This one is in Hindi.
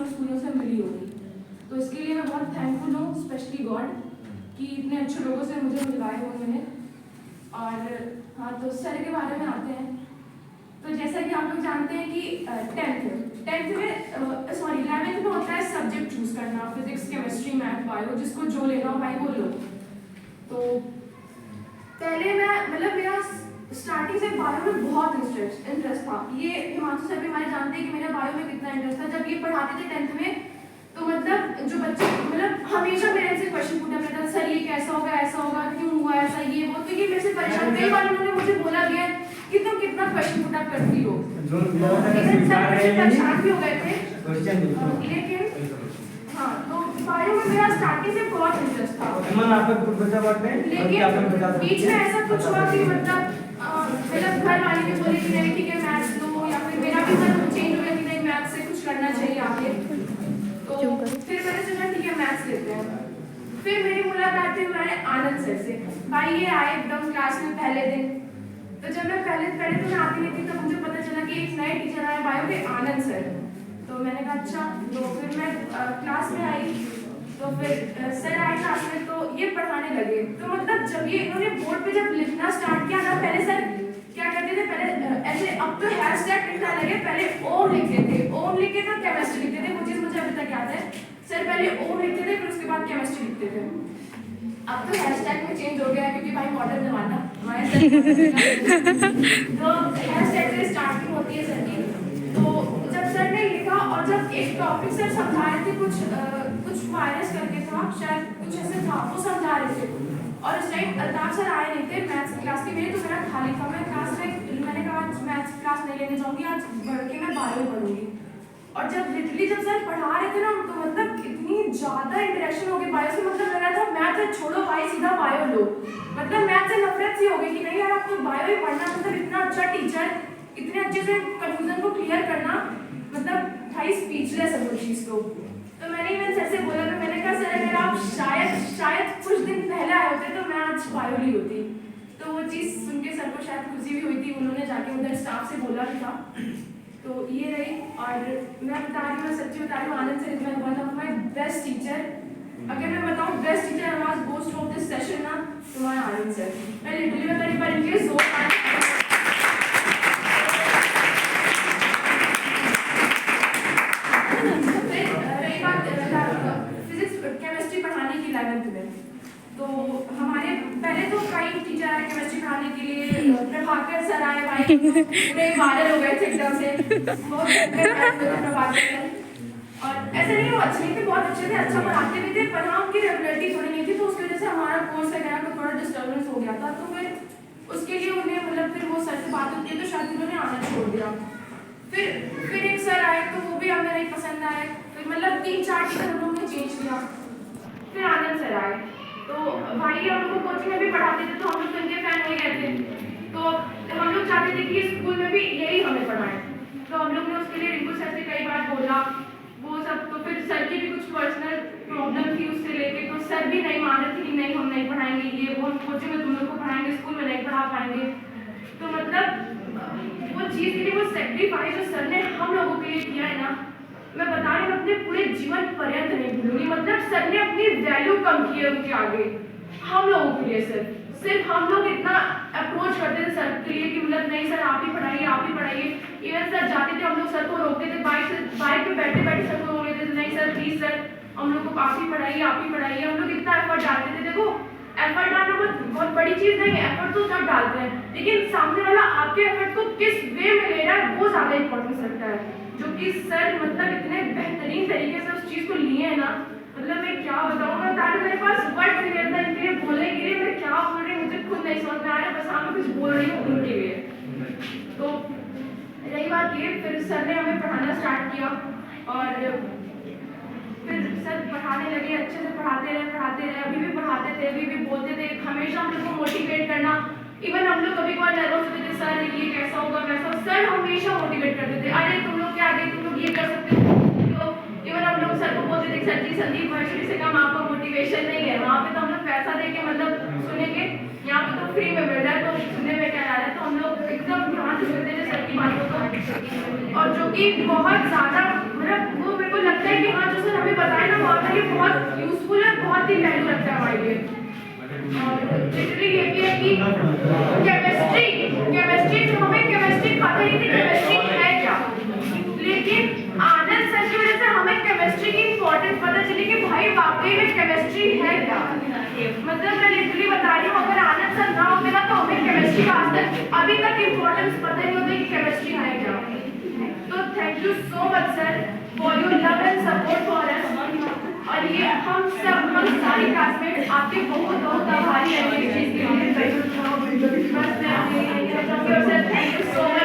और स्कूलों से मिली होगी। तो इसके लिए मैं बहुत थैंकफुल हूँ, स्पेशली गॉड, कि इतने अच्छे लोगों से मुझे मिलवाए हुए मैंने। और हाँ, तो सर के बारे में आते हैं। तो जैसा कि आप लोग जानते हैं कि 10th में 11th में होता है सब्जेक्ट चूज करना, फिजिक्स, केमिस्ट्री, मैथ, बायो, जिसको जो लेना हो भाई वो लो। तो पहले मैं मतलब मेरा स्टार्टिंग से बायो में बहुत इंटरेस्ट था। ये हिमांशु सर भी हमारे जानते हैं कि मेरा बायो में कितना इंटरेस्ट था। जब ये पढ़ाते थे 10th में, तो मतलब जो बच्चे मतलब हमेशा मेरे से क्वेश्चन पूछा करता था, सर ये कैसा होगा, ऐसा होगा, क्यों हुआ ऐसा, ये वो। तो ये मेरे से परेशान, कई बार उन्होंने मुझे बोला भी है कि तुम कितना क्वेश्चन पुट अप करती हो। परेशान भी हो गए थे, लेकिन हाँ, तो बायो में मेरा स्टार्टिंग से बहुत इंटरेस्ट था। लेकिन बीच में ऐसा कुछ हुआ कि मतलब घर वाले भी बोले कि नहीं ठीक है मैथ्स लो, या फिर मेरा भी मन चेंज हो गया कि नहीं मैथ्स से कुछ करना चाहिए आगे। तो फिर मैंने सोचा ठीक है मैथ्स लेते हैं। फिर मेरी मुलाकात थी हमारे आनंद सर से। भाई ये आए एकदम क्लास में पहले दिन। तो जब मैं पहले तो मैं आती नहीं थी, तो मुझे पता चला कि एक नए टीचर आए बायो के, आनंद सर। तो मैंने कहा अच्छा। तो फिर मैं क्लास में आई, तो फिर सर आए क्लास में, तो ये पढ़ाने लगे। तो मतलब जब ये इन्होंने बोर्ड पे जब लिखना स्टार्ट किया ना, पहले सर क्या करते थे, पहले ऐसे अब तो हैशटैग लिखना लगे, पहले ओम लिखते थे, ओम लिख के तो केमिस्ट्री लिखते थे। वो चीज मुझे अभी तक याद है। सर पहले ओम लिखते थे, फिर उसके बाद केमिस्ट्री लिखते थे। अब तो हैशटैग में चेंज हो गया है, क्योंकि भाई मॉडर्न जमाना हमारे सर तो हैशटैग से स्टार्टिंग होती है सर की। तो जब सर ने लिखा, और जब एक टॉपिक सर समझा रहे थे, कुछ वायरस करके था शायद, कुछ ऐसे था, वो समझा रहे थे। और उस टाइम अल्ताफ सर आए नहीं थे मैथ्स क्लास के मेरे, तो मेरा खाली था। मैं क्लास में मैंने कहा आज मैथ्स क्लास नहीं लेने जाऊंगी, आज बढ़ के मैं बायो पढ़ूंगी। और जब लिटरली जब सर पढ़ा रहे थे ना, तो मतलब इतनी ज्यादा इंटरेक्शन हो गई बायो से, मतलब लग रहा था मैथ छोड़ो भाई, सीधा बायो लो। मतलब मैथ से नफरत सी हो गई कि नहीं यार आपको बायो ही पढ़ना। मतलब इतना अच्छा टीचर, इतने अच्छे से कंफ्यूजन को क्लियर करना, मतलब भाई स्पीचलेस है वो चीज। तो मैंने इवन सर से बोला, तो मैंने कहा सर अगर आप शायद कुछ दिन पहले आए होते तो मैं आज बायो ली होती। तो वो चीज़ सुन के सर को शायद खुशी भी हुई थी, उन्होंने जाके उधर स्टाफ से बोला भी था। तो ये रही। और मैं बता रही हूँ, सच्ची बता रही हूँ, Anand sir is one of my best teacher. अगर मैं बताऊँ बेस्ट टीचर हमारा गोस्ट ऑफ दिस सेशन ना, तो हमारा आनंद सर। मैं लिटरली मैं कहीं पर इनके सो तो हमारे पहले तो कई टीचर आए केमिस्ट्री पढ़ाने के लिए। प्रभाकर सर आए भाई, पूरे वायरल हो गए थे एकदम से, बहुत प्रभाकर सर। और ऐसे नहीं वो अच्छे नहीं थे, बहुत अच्छे थे, अच्छा पढ़ाते भी थे, पर हाँ उनकी रेगुलरिटी थोड़ी नहीं थी। तो उसकी वजह से हमारा कोर्स वगैरह में थोड़ा डिस्टर्बेंस हो गया था। तो फिर उसके लिए उन्हें मतलब फिर वो सर से बात होती है, तो शायद उन्होंने आना छोड़ दिया। फिर एक सर आए, तो वो भी हमें नहीं पसंद आए। फिर मतलब 3-4 टीचर हम लोगों ने चेंज किया। फिर आनंद सर आए, तो भाई हम लोग कोचिंग में भी पढ़ाते थे, तो हम लोग उनके फैन हो गए थे। तो हम लोग चाहते थे कि स्कूल में भी यही हमें पढ़ाएं। तो हम लोग ने उसके लिए रिंकू सर से कई बार बोला, वो सब। तो फिर सर की भी कुछ पर्सनल प्रॉब्लम थी उससे लेके, तो सर भी नहीं मान रहे थे कि नहीं हम नहीं पढ़ाएंगे, ये वो कोचिंग में तुम लोग को पढ़ाएंगे, स्कूल में नहीं पढ़ा पाएंगे। तो मतलब वो चीज़ के लिए वो सेक्रीफाइस जो सर ने हम लोगों के लिए किया है ना, मैं बता रही हूँ अपने पूरे जीवन पर्यंत नहीं भूलूंगी। मतलब सर ने अपनी वैल्यू कम की है उनके आगे हम लोगों के लिए। सिर्फ हम लोग इतना अप्रोच करते थे सर के लिए कि मतलब नहीं सर आप ही पढ़ाइए, आप ही पढ़ाइए। इवन सर जाते थे, हम लोग सर को रोकते थे, बाइक पे बैठे बैठे सर को रोक लेते थे, नहीं सर प्लीज सर हम लोग को आप ही पढ़ाइए, आप ही पढ़ाइए। हम लोग इतना एफर्ट डालते थे। देखो एफर्ट डालना बहुत बड़ी चीज नहीं है, एफर्ट तो सब डालते हैं, लेकिन सामने वाला आपके एफर्ट को किस वे में ले रहा है वो ज्यादा इंपॉर्टेंस रखता है। जो कि सर मतलब इतने बेहतरीन तरीके से उस चीज को लिए है ना, मतलब मैं क्या बताऊँ। मैं ताकि मेरे पास वर्ड नहीं रहता इनके लिए बोलने के लिए, मैं क्या बोल रही हूँ मुझे खुद नहीं समझ में आ रहा, बस हाँ मैं कुछ बोल रही हूँ उनके लिए। तो रही बात ये, फिर सर ने हमें पढ़ाना स्टार्ट किया, और फिर सर पढ़ाने लगे, अच्छे से पढ़ाते रहे। अभी भी पढ़ाते थे, अभी भी बोलते थे, हमेशा हम लोग को मोटिवेट करना। इवन हम लोग कभी कभार नर्वस होते थे, सर ये कैसा होगा वैसा, सर हमेशा मोटिवेट करते थे, अरे तुम लोग क्या आगे, तुम लोग ये कर सकते हो। इवन हम लोग सर को बोलते थे सर जी संदीप वर्षी से कम आपका मोटिवेशन नहीं है, वहाँ पे तो हम लोग पैसा दे के मतलब सुनेंगे, यहाँ पे तो फ्री में मिल रहा है, तो सुनने में क्या आ रहा है। तो हम लोग एकदम ध्यान से सुनते थे सर की बातों को, और जो कि बहुत ज़्यादा मतलब वो मेरे को लगता है बहुत यूजफुल है, बहुत ही वैल्यू रखता है हमारे लिए। और लिटरली ये भी है कि केमिस्ट्री तो हमें केमिस्ट्री पता ही नहीं केमिस्ट्री है क्या, लेकिन आनंद सर की वजह से हमें केमिस्ट्री की इंपॉर्टेंस पता चली कि भाई वाकई में केमिस्ट्री है क्या। मतलब मैं लिटरली बता रही हूँ, अगर आनंद सर ना होते ना तो हमें केमिस्ट्री का आज तक अभी तक इंपॉर्टेंस पता नहीं होती कि केमिस्ट्री है क्या। तो thank you so much sir for your love and support for us. और ये हम सारी क्लासमेट आपके बहुत बहुत आभारी हैं इस चीज के लिए। बस मैं थैंक यू सो मच।